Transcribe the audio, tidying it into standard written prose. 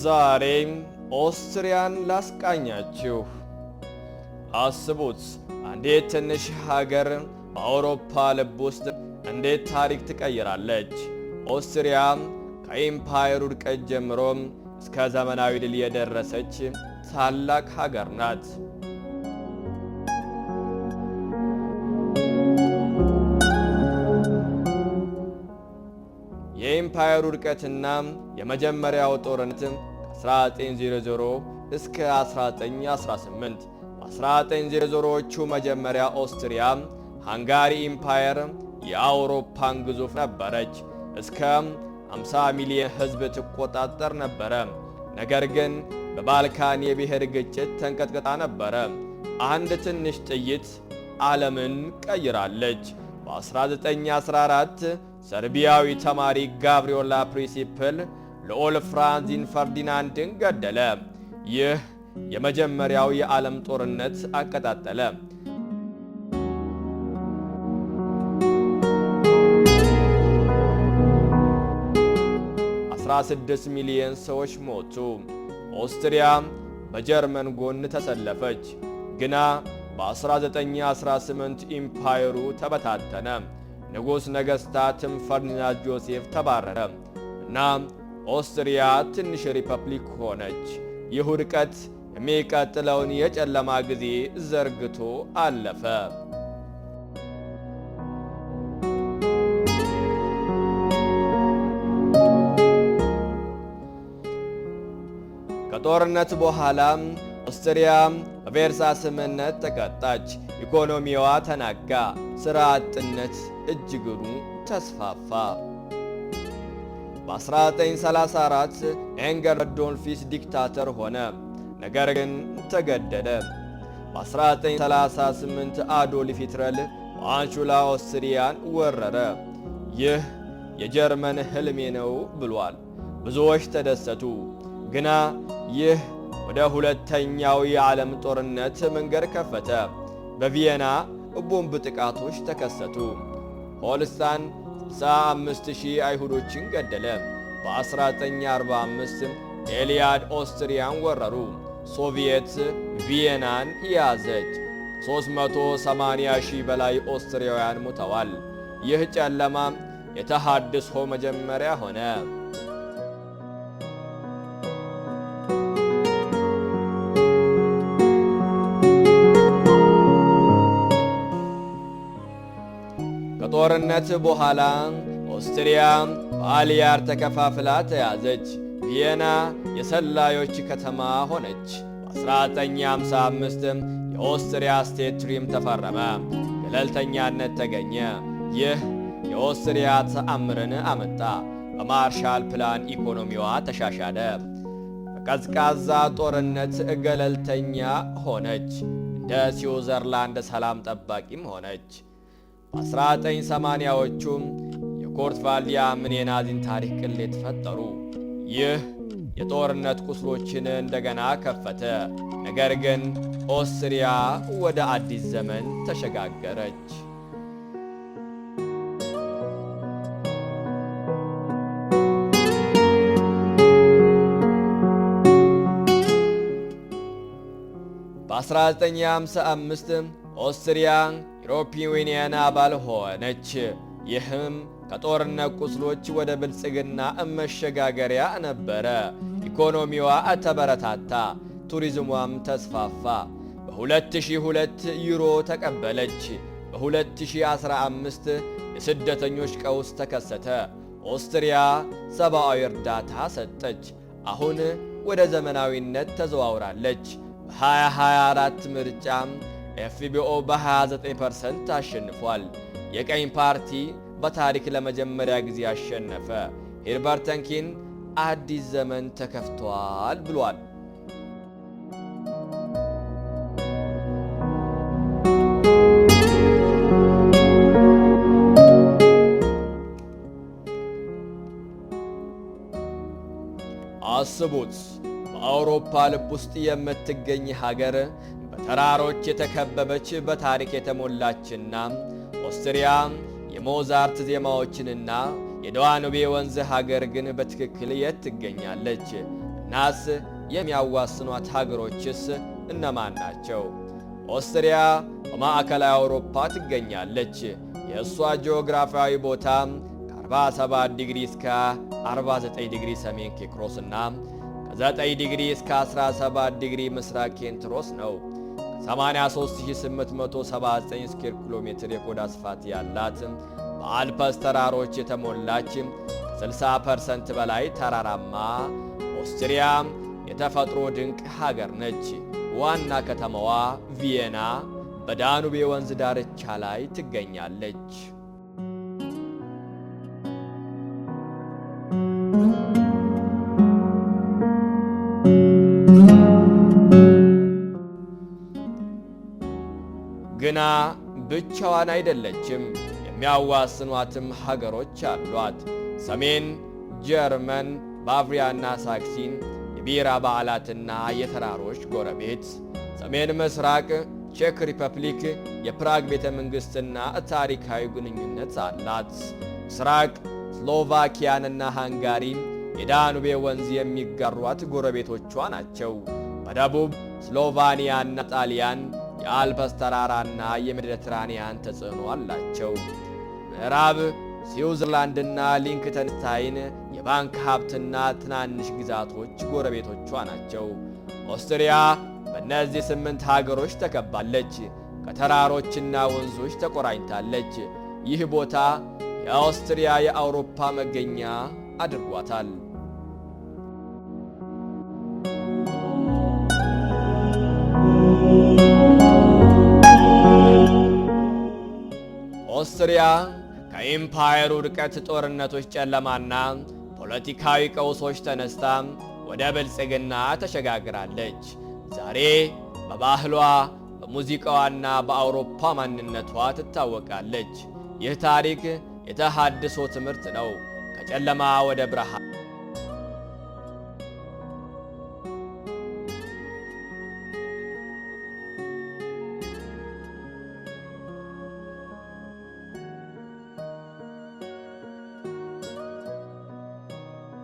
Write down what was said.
ዛሬም ኦስትሪያን ላስቃኛችሁ። አስቡት፣ አንዲት ትንሽ ሀገር በአውሮፓ ልብ ውስጥ እንዴት ታሪክ ትቀይራለች። ኦስትሪያ ከኢምፓየሩ ውድቀት ጀምሮ እስከ ዘመናዊ ድል የደረሰች ታላቅ ሀገር ናት። የኢምፓየሩ ውድቀትና የመጀመሪያው ጦርነት ከ1900 እስከ 1918። በ1900ዎቹ መጀመሪያ ኦስትሪያ ሃንጋሪ ኢምፓየር የአውሮፓን ግዙፍ ነበረች። እስከ 50 ሚሊዮን ሕዝብ ትቆጣጠር ነበረ። ነገር ግን በባልካን የብሔር ግጭት ተንቀጥቅጣ ነበረ። አንድ ትንሽ ጥይት ዓለምን ቀይራለች። በ1914 ሰርቢያዊ ተማሪ ጋብሪዮላ ፕሪንሲፕል ልዑል ፍራንዚን ፈርዲናንድን ገደለ። ይህ የመጀመሪያው የዓለም ጦርነት አቀጣጠለ። 16 ሚሊዮን ሰዎች ሞቱ። ኦስትሪያ በጀርመን ጎን ተሰለፈች። ግና በ1918 ኢምፓየሩ ተበታተነ። ንጉሥ ነገሥታትም ፈርዲናንድ ጆሴፍ ተባረረ እና ኦስትሪያ ትንሽ ሪፐብሊክ ሆነች። ይህ ውድቀት የሚቀጥለውን የጨለማ ጊዜ ዘርግቶ አለፈ። ከጦርነት በኋላ ኦስትሪያ በቬርሳይ ስምምነት ተቀጣች። ኢኮኖሚዋ ተናጋ። ሥራ አጥነት እጅግኑ ተስፋፋ። በ1934 ኤንገር ዶልፊስ ዲክታተር ሆነ፣ ነገር ግን ተገደለ። በ1938 አዶልፍ ሂትለር በአንሹላ ኦስትሪያን ወረረ። ይህ የጀርመን ሕልሜ ነው ብሏል። ብዙዎች ተደሰቱ። ግና ይህ ወደ ሁለተኛው የዓለም ጦርነት መንገድ ከፈተ። በቪየና ቦምብ ጥቃቶች ተከሰቱ። ሆልስታን 65,000 አይሁዶችን ገደለ። በ1945 ኤልያድ ኦስትሪያን ወረሩ። ሶቪየት ቪየናን ያዘች። 380,000 በላይ ኦስትሪያውያን ሞተዋል። ይህ ጨለማ የተሃድሶ መጀመሪያ ሆነ። ከጦርነት በኋላ ኦስትሪያ በአልያር ተከፋፍላ ተያዘች። ቪየና የሰላዮች ከተማ ሆነች። በ1955 የኦስትሪያ ስቴት ትሪም ተፈረመ። ገለልተኛነት ተገኘ። ይህ የኦስትሪያ ተአምርን አመጣ። በማርሻል ፕላን ኢኮኖሚዋ ተሻሻለ። በቀዝቃዛ ጦርነት ገለልተኛ ሆነች። እንደ ስዊዘርላንድ ሰላም ጠባቂም ሆነች። በ1980ዎቹም የኮርት ቫልዲያምን የናዚን ታሪክ ቅሌት ፈጠሩ። ይህ የጦርነት ቁስሎችን እንደገና ከፈተ። ነገር ግን ኦስትሪያ ወደ አዲስ ዘመን ተሸጋገረች። በ1955 ኦስትሪያ የዩሮፒያን ዩኒየን አባል ሆነች። ይህም ከጦርነት ቁስሎች ወደ ብልጽግና መሸጋገሪያ ነበረ። ኢኮኖሚዋ ተበረታታ፣ ቱሪዝሟም ተስፋፋ። በ2002 ዩሮ ተቀበለች። በ2015 የስደተኞች ቀውስ ተከሰተ። ኦስትሪያ ሰብአዊ እርዳታ ሰጠች። አሁን ወደ ዘመናዊነት ተዘዋውራለች። በ2024 ምርጫ ኤፍቢኦ በ29% አሸንፏል። የቀኝ ፓርቲ በታሪክ ለመጀመሪያ ጊዜ አሸነፈ። ሂርበርት ተንኪን አዲስ ዘመን ተከፍቷል ብሏል። አስቡት፣ በአውሮፓ ልብ ውስጥ የምትገኝ ሀገር በተራሮች የተከበበች በታሪክ የተሞላችና ኦስትሪያ የሞዛርት ዜማዎችንና የዳኑቤ ወንዝ ሀገር ግን በትክክል የት ትገኛለች? እናስ የሚያዋስኗት ሀገሮችስ እነማን ናቸው? ኦስትሪያ በማዕከላዊ አውሮፓ ትገኛለች። የእሷ ጂኦግራፊያዊ ቦታ ከ47 ዲግሪ እስከ 49 ዲግሪ ሰሜን ኬክሮስ እና ከ9 ዲግሪ እስከ 17 ዲግሪ ምስራቅ ኬንትሮስ ነው። 83879 ስኩዌር ኪሎ ሜትር የቆዳ ስፋት ያላት በአልፐስ ተራሮች የተሞላች ከ60% በላይ ተራራማ ኦስትሪያ የተፈጥሮ ድንቅ ሀገር ነች። ዋና ከተማዋ ቪየና በዳኑቤ ወንዝ ዳርቻ ላይ ትገኛለች። ግና ብቻዋን አይደለችም። የሚያዋስኗትም ሀገሮች አሏት። ሰሜን ጀርመን፣ ባቫሪያና ሳክሲን የቢራ በዓላትና የተራሮች ጎረቤት። ሰሜን ምስራቅ ቼክ ሪፐብሊክ የፕራግ ቤተ መንግሥትና ታሪካዊ ግንኙነት አላት። ምስራቅ ስሎቫኪያንና ሃንጋሪ የዳኑቤ ወንዝ የሚጋሯት ጎረቤቶቿ ናቸው። በደቡብ ስሎቫኒያና ጣሊያን የአልፐስ ተራራና የሜዲተራኒያን ተጽዕኖ አላቸው። ምዕራብ ስዊዘርላንድና ሊንክተንስታይን የባንክ ሀብትና ትናንሽ ግዛቶች ጎረቤቶቿ ናቸው። ኦስትሪያ በእነዚህ 8 ሀገሮች ተከባለች። ከተራሮችና ወንዞች ተቆራኝታለች። ይህ ቦታ የኦስትሪያ የአውሮፓ መገኛ አድርጓታል። ኦስትሪያ ከኢምፓየሩ ውድቀት፣ ጦርነቶች፣ ጨለማና ፖለቲካዊ ቀውሶች ተነስታ ወደ ብልጽግና ተሸጋግራለች። ዛሬ በባህሏ፣ በሙዚቃዋና በአውሮፓ ማንነቷ ትታወቃለች። ይህ ታሪክ የተሃድሶ ትምህርት ነው። ከጨለማ ወደ ብርሃን